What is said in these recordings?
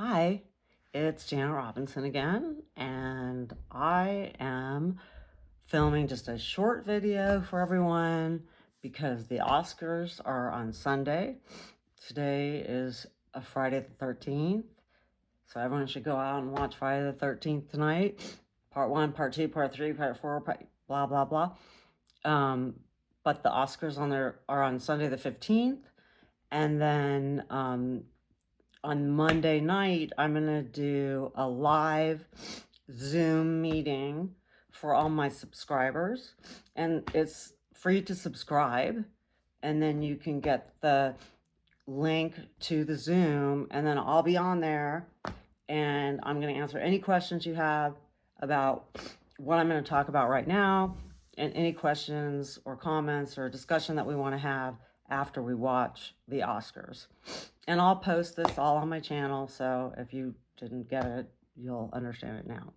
Hi, it's Janet Robinson again, and I am filming just a short video for everyone because the Oscars are on Sunday. Today is a Friday the 13th, so everyone should go out and watch Friday the 13th tonight. Part 1, Part 2, Part 3, Part 4, blah, blah, blah. But the Oscars are on Sunday the 15th, and then on Monday night, I'm going to do a live Zoom meeting for all my subscribers. And it's free to subscribe. And then you can get the link to the Zoom. And then I'll be on there. And I'm going to answer any questions you have about what I'm going to talk about right now. And any questions or comments or discussion that we want to have after we watch the Oscars. And I'll post this all on my channel, so if you didn't get it, you'll understand it now.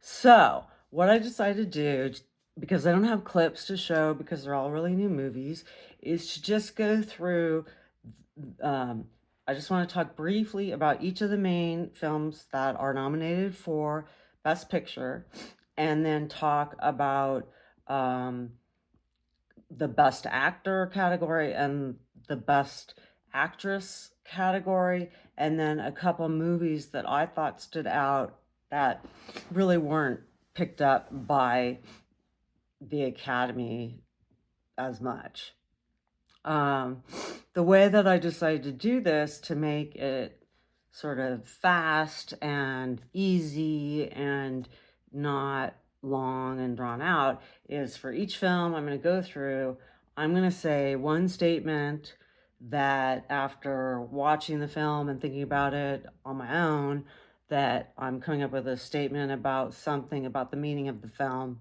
So, what I decided to do, because I don't have clips to show because they're all really new movies, is to just go through, I just want to talk briefly about each of the main films that are nominated for Best Picture, and then talk about the Best Actor category and the Best Actress category, and then a couple movies that I thought stood out that really weren't picked up by the Academy as much. The way that I decided to do this to make it sort of fast and easy and not long and drawn out is for each film I'm going to go through, I'm going to say one statement that after watching the film and thinking about it on my own, that I'm coming up with a statement about something about the meaning of the film.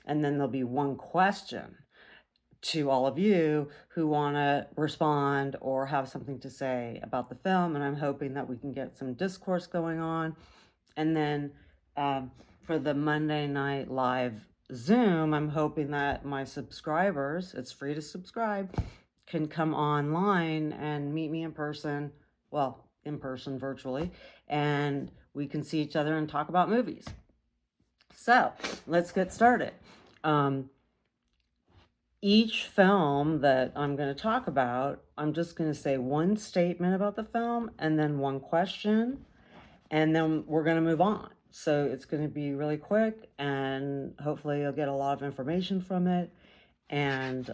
And then there'll be one question to all of you who want to respond or have something to say about the film. And I'm hoping that we can get some discourse going on. And then for the Monday night live Zoom, I'm hoping that my subscribers, it's free to subscribe, can come online and meet me in person, well, in person virtually, and we can see each other and talk about movies. So let's get started. Each film that I'm going to talk about, I'm just going to say one statement about the film and then one question, and then we're going to move on. So it's going to be really quick, and hopefully you'll get a lot of information from it, and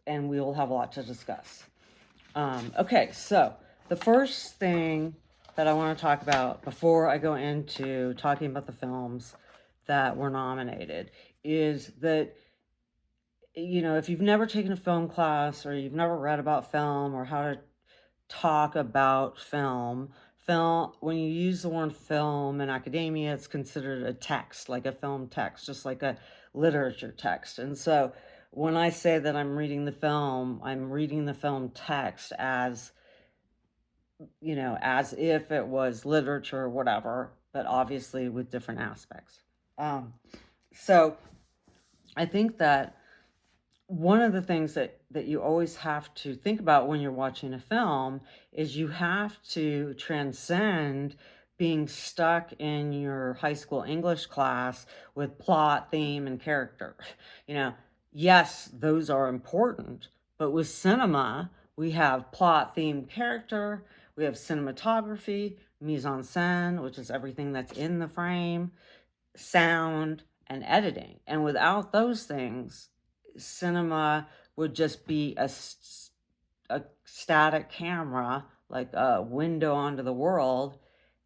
we will have a lot to discuss. Okay, so the first thing that I want to talk about before I go into talking about the films that were nominated is that, you know, if you've never taken a film class or you've never read about film or how to talk about film, when you use the word film in academia, it's considered a text, like a film text, just like a literature text. And so when I say that I'm reading the film text as, you know, as if it was literature or whatever, but obviously with different aspects. So I think that one of the things that you always have to think about when you're watching a film is you have to transcend being stuck in your high school English class with plot, theme, and character. You know, yes, those are important, but with cinema, we have plot, theme, character, we have cinematography, mise en scène, which is everything that's in the frame, sound, and editing. And without those things, cinema would just be a static camera, like a window onto the world,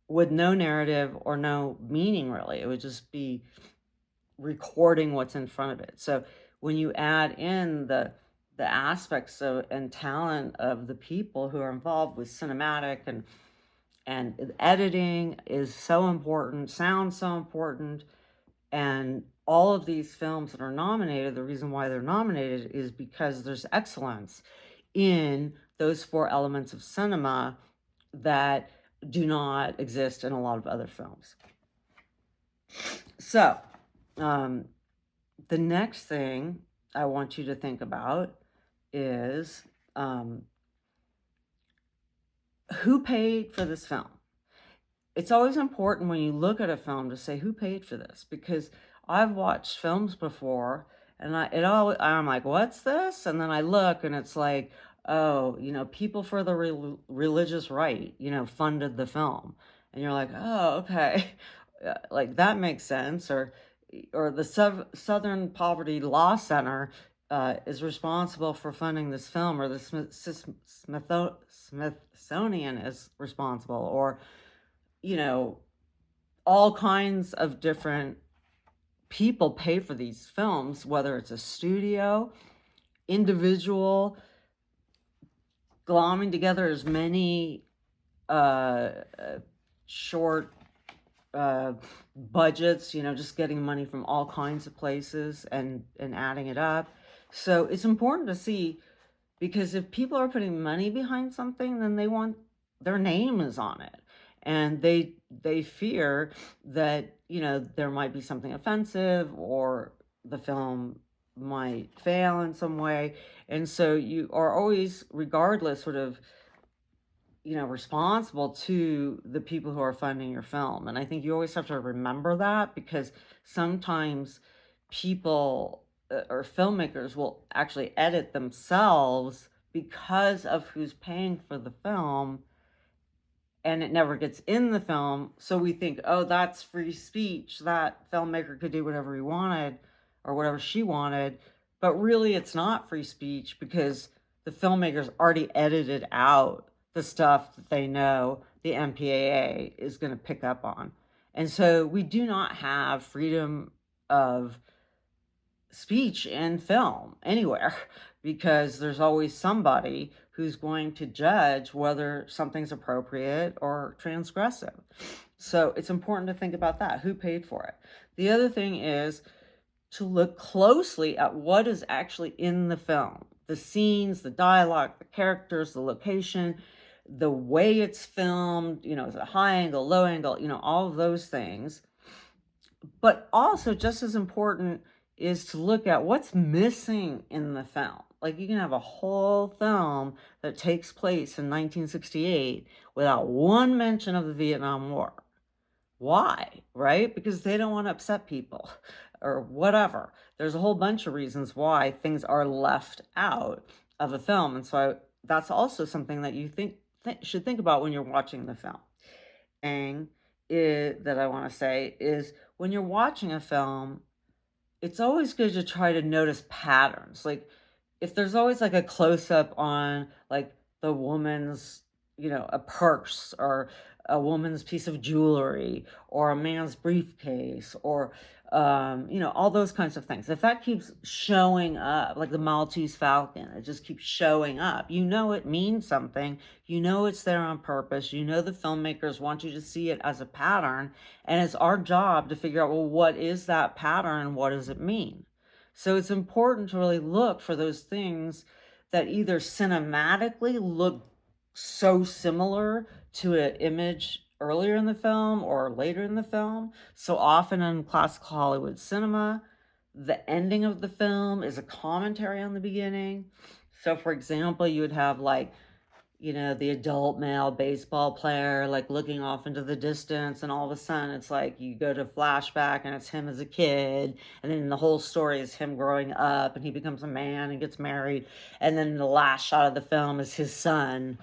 with no narrative or no meaning, really. It would just be recording what's in front of it. So when you add in the aspects and talent of the people who are involved with cinematic and editing is so important, sound so important, and all of these films that are nominated, the reason why they're nominated is because there's excellence in those four elements of cinema that do not exist in a lot of other films. So, the next thing I want you to think about is who paid for this film? It's always important when you look at a film to say who paid for this, because I've watched films before and I'm like, what's this? And then I look and it's like, oh, people for the religious right, funded the film. And you're like, oh, okay. Like that makes sense. Or the Southern Poverty Law Center is responsible for funding this film, or the Smithsonian is responsible, or all kinds of different people pay for these films, whether it's a studio, individual, glomming together as many short budgets, just getting money from all kinds of places and adding it up. So it's important to see, because if people are putting money behind something, then they want their name is on it. And they fear that, there might be something offensive, or the film might fail in some way. And so you are always, regardless, sort of, responsible to the people who are funding your film. And I think you always have to remember that, because sometimes people or filmmakers will actually edit themselves because of who's paying for the film, and it never gets in the film. So we think, oh, that's free speech. That filmmaker could do whatever he wanted or whatever she wanted. But really, it's not free speech, because the filmmakers already edited out the stuff that they know the MPAA is going to pick up on. And so we do not have freedom of speech in film anywhere, because there's always somebody who's going to judge whether something's appropriate or transgressive. So it's important to think about that. Who paid for it? The other thing is to look closely at what is actually in the film. The scenes, the dialogue, the characters, the location, the way it's filmed, is it high angle, low angle, all of those things. But also, just as important is to look at what's missing in the film. Like, you can have a whole film that takes place in 1968 without one mention of the Vietnam War. Why? Right? Because they don't want to upset people or whatever. There's a whole bunch of reasons why things are left out of a film. And so that's also something that you should think about when you're watching the film. And that I want to say is, when you're watching a film, it's always good to try to notice patterns. Like, if there's always like a close-up on like the woman's, a purse, or a woman's piece of jewelry, or a man's briefcase, or all those kinds of things. If that keeps showing up, like the Maltese Falcon, it just keeps showing up, it means something. It's there on purpose. The filmmakers want you to see it as a pattern, and it's our job to figure out, well, what is that pattern and what does it mean? So it's important to really look for those things that either cinematically look so similar to an image earlier in the film or later in the film. So often in classical Hollywood cinema, the ending of the film is a commentary on the beginning. So for example, you would have like, the adult male baseball player like looking off into the distance, and all of a sudden it's like you go to flashback and it's him as a kid, and then the whole story is him growing up and he becomes a man and gets married, and then the last shot of the film is his son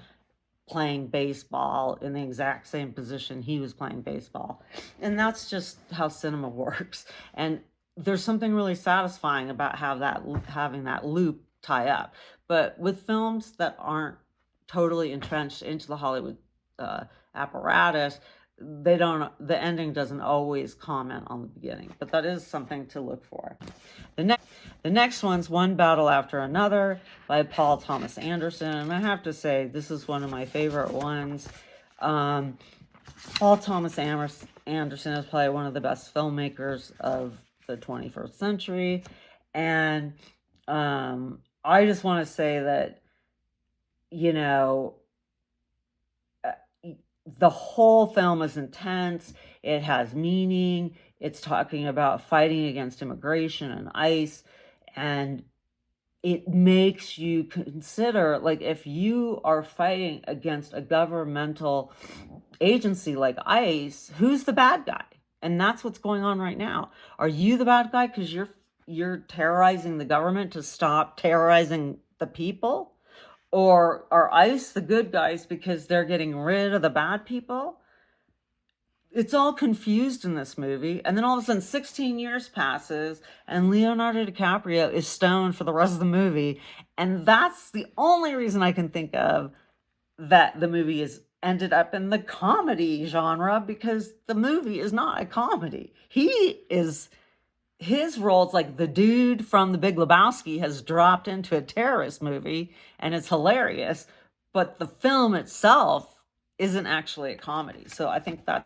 playing baseball in the exact same position he was playing baseball. And that's just how cinema works. And there's something really satisfying about having that loop tie up. But with films that aren't totally entrenched into the Hollywood apparatus, the ending doesn't always comment on the beginning, but that is something to look for. The next one's One Battle After Another by Paul Thomas Anderson. And I have to say, this is one of my favorite ones. Paul Thomas Anderson is probably one of the best filmmakers of the 21st century. And I just want to say that, the whole film is intense. It has meaning. It's talking about fighting against immigration and ICE. And it makes you consider, like, if you are fighting against a governmental agency like ICE, who's the bad guy? And that's what's going on right now. Are you the bad guy because you're terrorizing the government to stop terrorizing the people? Or are ICE the good guys because they're getting rid of the bad people? It's all confused in this movie. And then all of a sudden 16 years passes and Leonardo DiCaprio is stoned for the rest of the movie. And that's the only reason I can think of that the movie is ended up in the comedy genre, because the movie is not a comedy. His role's like the dude from The Big Lebowski has dropped into a terrorist movie and it's hilarious, but the film itself isn't actually a comedy. So I think that's